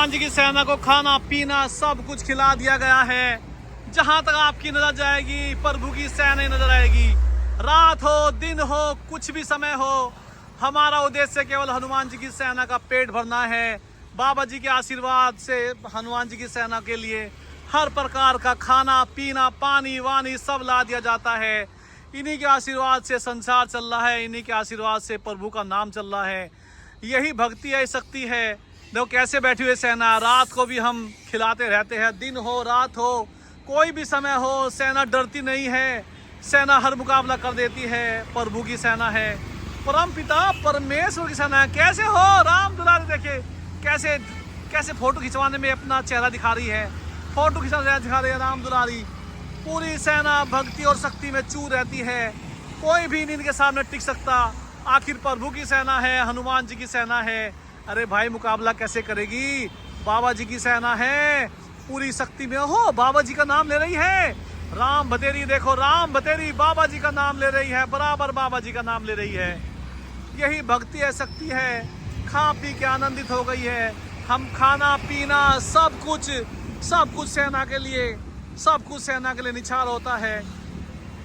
हनुमान जी की सेना को खाना पीना सब कुछ खिला दिया गया है। जहां तक आपकी नजर जाएगी प्रभु की सेना नजर आएगी। रात हो दिन हो कुछ भी समय हो, हमारा उद्देश्य केवल हनुमान जी की सेना का पेट भरना है। बाबा जी के आशीर्वाद से हनुमान जी की सेना के लिए हर प्रकार का खाना पीना पानी वानी सब ला दिया जाता है। इन्हीं के आशीर्वाद से संसार चल रहा है, इन्हीं के आशीर्वाद से प्रभु का नाम चल रहा है। यही भक्ति है, शक्ति है। देखो कैसे बैठी हुई सेना, रात को भी हम खिलाते रहते हैं, दिन हो रात हो कोई भी समय हो, सेना डरती नहीं है। सेना हर मुकाबला कर देती है। प्रभु की सेना है, परम पिता परमेश्वर की सेना है। कैसे हो राम दुलारी, देखिए कैसे कैसे फोटो खिंचवाने में अपना चेहरा दिखा रही है, फोटो दिखा रही है राम दुलारी। पूरी सेना भक्ति और शक्ति में चूर रहती है, कोई भी इनके सामने टिक सकता। आखिर प्रभु की सेना है, हनुमान जी की सेना है। अरे भाई मुकाबला कैसे करेगी? बाबा जी की सेना है, पूरी शक्ति में हो। बाबा जी का नाम ले रही है, राम बतेरी, देखो राम बतेरी बाबा जी का नाम ले रही है, बराबर बाबा जी का नाम ले रही है। यही भक्ति है, शक्ति है। खा पी के आनंदित हो गई है। हम खाना पीना सब कुछ सेना के लिए, सब कुछ सेना के लिए निछावर होता है,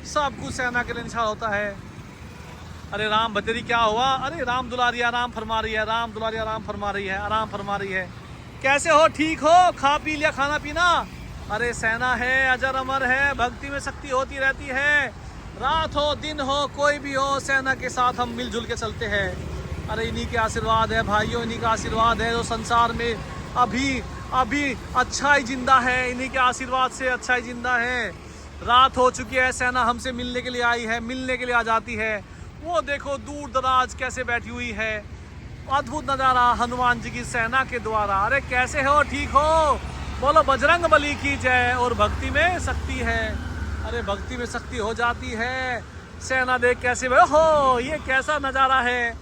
सब कुछ सेना के लिए निछावर होता है। अरे राम बतेरी क्या हुआ? अरे राम दुलारी आराम फरमा रही है, राम दुलारी आराम फरमा रही है, आराम फरमा रही है। कैसे हो? ठीक हो? खा पी लिया खाना पीना? अरे सेना है, अजर अमर है, भक्ति में शक्ति होती रहती है। रात हो दिन हो कोई भी हो, सेना के साथ हम मिलजुल के चलते हैं। अरे इन्हीं के आशीर्वाद है भाइयों, इन्हीं का आशीर्वाद है जो संसार में अभी अच्छा ही जिंदा है। इन्हीं के आशीर्वाद से अच्छा ही जिंदा है। रात हो चुकी है, सेना हमसे मिलने के लिए आई है, मिलने के लिए आ जाती है। वो देखो दूर दराज कैसे बैठी हुई है। अद्भुत नजारा हनुमान जी की सेना के द्वारा। अरे कैसे हो? ठीक हो? बोलो बजरंग बली की जय। और भक्ति में शक्ति है। अरे भक्ति में शक्ति हो जाती है। सेना देख कैसे हो, ये कैसा नजारा है,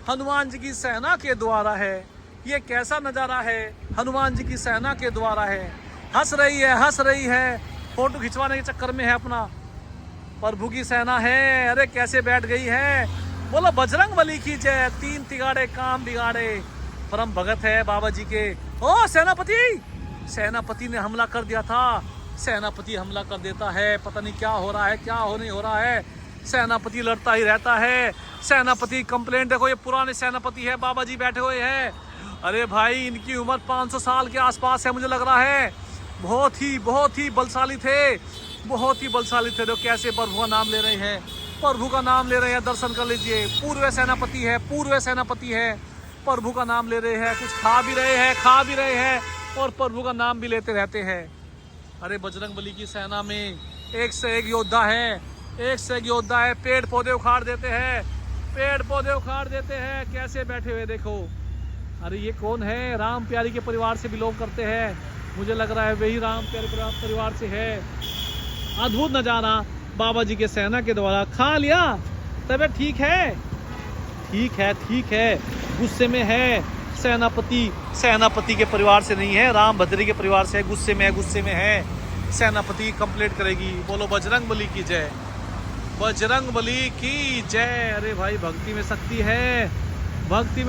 हनुमान जी की सेना के द्वारा है। ये कैसा नजारा है, हनुमान जी की सेना के द्वारा है। हंस रही है, फोटो खिंचवाने के चक्कर में है अपना। प्रभु की सेना है। अरे कैसे बैठ गई है। बोलो बजरंग बली की जय। तीन तिगाड़े काम बिगाड़े, परम भगत है बाबा जी के। ओ सेनापति ने हमला कर दिया था। सेनापति हमला कर देता है, पता नहीं क्या हो रहा है, क्या नहीं हो रहा है। सेनापति लड़ता ही रहता है। सेनापति कंप्लेंट, देखो ये पुराने सेनापति है, बाबा जी बैठे हुए हैं। अरे भाई इनकी उम्र 500 साल के आसपास है मुझे लग रहा है। बहुत ही बलशाली थे, बहुत ही बलशाली थे। तो कैसे प्रभु का नाम ले रहे हैं, प्रभु का नाम ले रहे हैं। दर्शन कर लीजिए, पूर्व सेनापति है, प्रभु का नाम ले रहे हैं। कुछ खा भी रहे हैं और प्रभु का नाम भी लेते रहते हैं। अरे बजरंग बली की सेना में एक से एक योद्धा है, पेड़ पौधे उखाड़ देते हैं, कैसे बैठे हुए देखो। अरे ये कौन है? राम प्यारी के परिवार से बिलोंग करते हैं, मुझे लग रहा है वही राम प्यारे परिवार से है। अद्भुत नजारा बाबा जी के सेना के द्वारा। खा लिया, तबीयत ठीक है। गुस्से में है सेनापति के परिवार से नहीं है, राम भद्री के परिवार से है। गुस्से में है। सेनापति कंप्लेंट करेगी। बोलो बजरंग बली की जय, बजरंग बली की जय। अरे भाई भक्ति में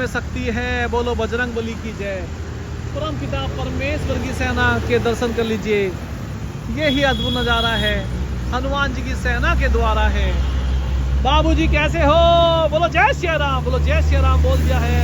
शक्ति है, बोलो बजरंग बली की जय। परम पिता परमेश्वर की सेना के दर्शन कर लीजिए। यही अद्भुत नजारा है, हनुमान जी की सेना के द्वारा है। बाबूजी कैसे हो? बोलो जय श्री राम, बोल दिया है,